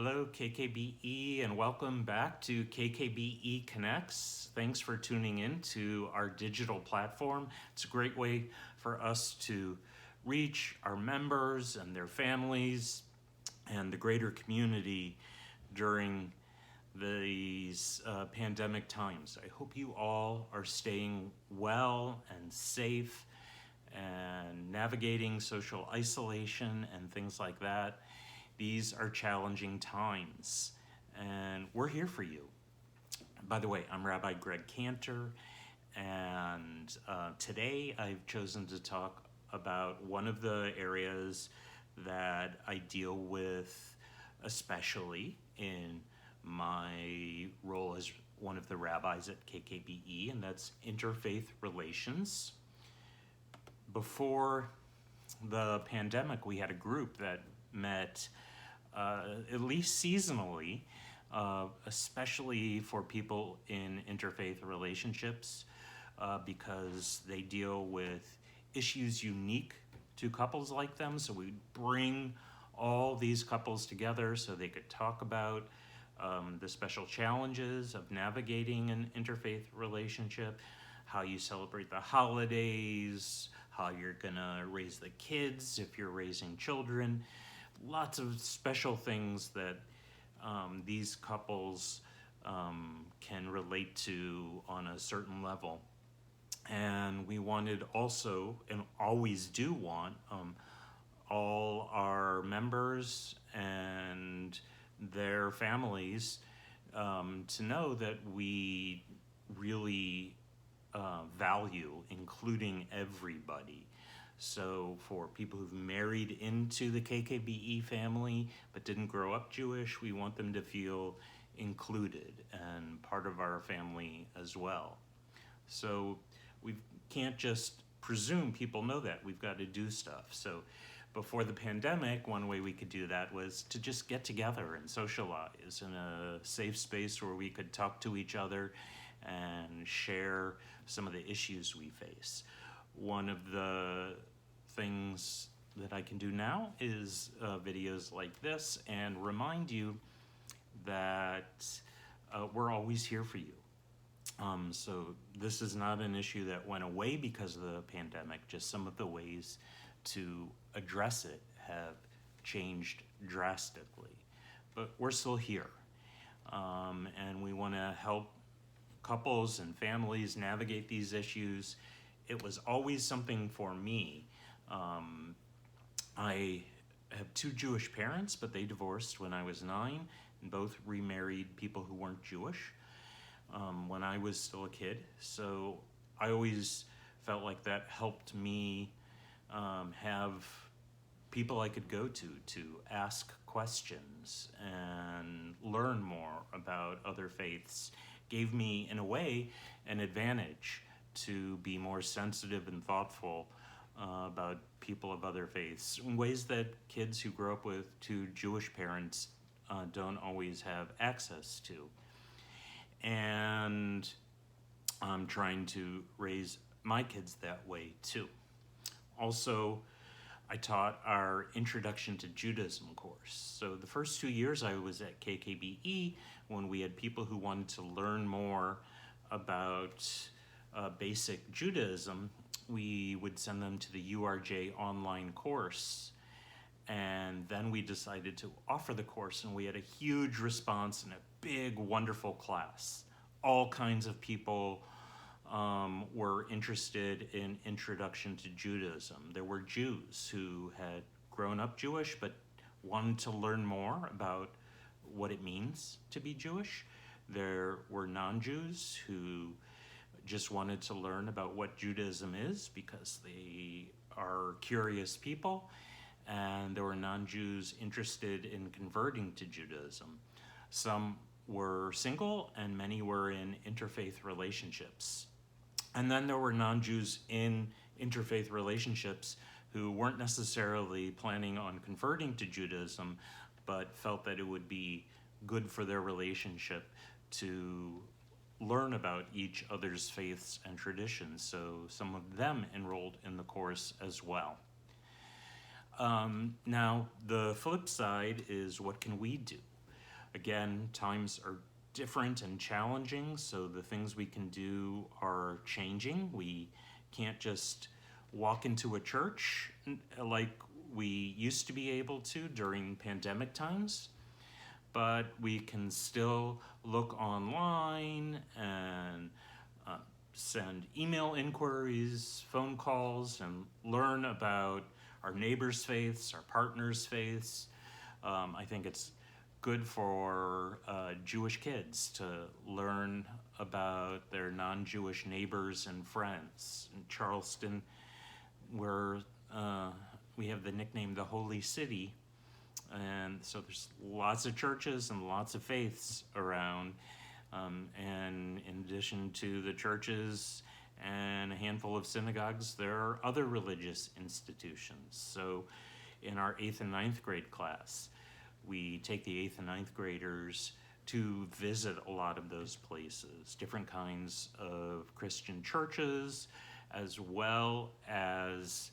Hello, KKBE, and welcome back to KKBE Connects. Thanks for tuning in to our digital platform. It's a great way for us to reach our members and their families and the greater community during these pandemic times. I hope you all are staying well and safe and navigating social isolation and things like that. These are challenging times, and we're here for you. By the way, I'm Rabbi Kanter, and today I've chosen to talk about one of the areas that I deal with, especially in my role as one of the rabbis at KKBE, and that's interfaith relations. Before the pandemic, we had a group that met at least seasonally, especially for people in interfaith relationships, because they deal with issues unique to couples like them. So we bring all these couples together so they could talk about the special challenges of navigating an interfaith relationship, how you celebrate the holidays, how you're gonna raise the kids if you're raising children. Lots of special things that these couples can relate to on a certain level. And we wanted also, and always do want, all our members and their families to know that we really value including everybody. So for people who've married into the KKBE family but didn't grow up Jewish, we want them to feel included and part of our family as well. So we can't just presume people know that. We've got to do stuff. So before the pandemic, one way we could do that was to just get together and socialize in a safe space where we could talk to each other and share some of the issues we face. One of the things that I can do now is videos like this and remind you that we're always here for you. So this is not an issue that went away because of the pandemic, just some of the ways to address it have changed drastically. But we're still here, and we want to help couples and families navigate these issues. It was always something for me. I have two Jewish parents, but they divorced when I was 9, and both remarried people who weren't Jewish when I was still a kid. So I always felt like that helped me have people I could go to ask questions and learn more about other faiths. Gave me, in a way, an advantage to be more sensitive and thoughtful about people of other faiths in ways that kids who grow up with two Jewish parents don't always have access to. And I'm trying to raise my kids that way too. Also, I taught our Introduction to Judaism course. So the first 2 years I was at KKBE, when we had people who wanted to learn more about basic Judaism, we would send them to the URJ online course. And then we decided to offer the course, and we had a huge response and a big, wonderful class. All kinds of people were interested in Introduction to Judaism. There were Jews who had grown up Jewish but wanted to learn more about what it means to be Jewish. There were non-Jews who just wanted to learn about what Judaism is because they are curious people. And there were non-Jews interested in converting to Judaism. Some were single and many were in interfaith relationships. And then there were non-Jews in interfaith relationships who weren't necessarily planning on converting to Judaism, but felt that it would be good for their relationship to learn about each other's faiths and traditions. So some of them enrolled in the course as well. Now, the flip side is, what can we do? Again, times are different and challenging, so the things we can do are changing. We can't just walk into a church like we used to be able to during pandemic times, but we can still look online and send email inquiries, phone calls, and learn about our neighbors' faiths, our partners' faiths. I think it's good for Jewish kids to learn about their non-Jewish neighbors and friends. In Charleston, where we have the nickname the Holy City, and so there's lots of churches and lots of faiths around. And in addition to the churches and a handful of synagogues, there are other religious institutions. So in our 8th and 9th grade class, we take the 8th and 9th graders to visit a lot of those places, different kinds of Christian churches, as well as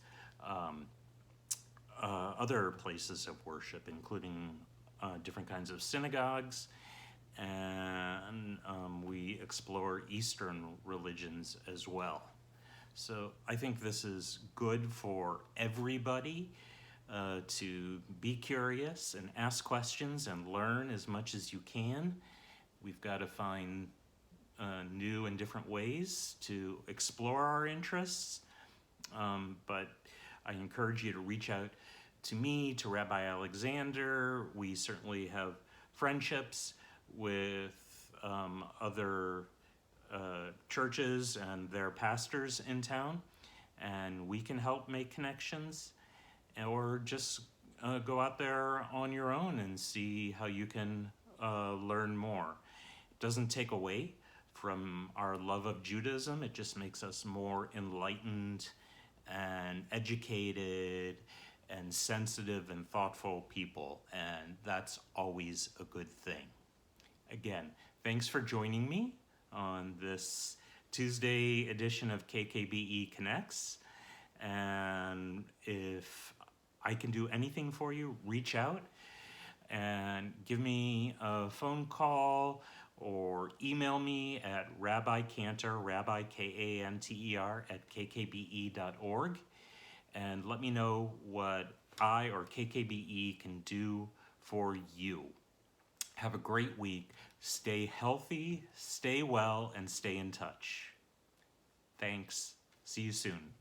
other places of worship, including different kinds of synagogues, and we explore Eastern religions as well. So I think this is good for everybody to be curious and ask questions and learn as much as you can. We've got to find new and different ways to explore our interests, but I encourage you to reach out to me, to Rabbi Alexander. We certainly have friendships with other churches and their pastors in town, and we can help make connections, or just go out there on your own and see how you can learn more. It doesn't take away from our love of Judaism. It just makes us more enlightened and educated and sensitive and thoughtful people, and that's always a good thing. Again, thanks for joining me on this Tuesday edition of KKBE Connects, and if I can do anything for you, reach out and give me a phone call or email me at Rabbi Kanter, Rabbi Kanter at kkbe.org, and let me know what I or KKBE can do for you. Have a great week. Stay healthy, stay well, and stay in touch. Thanks. See you soon.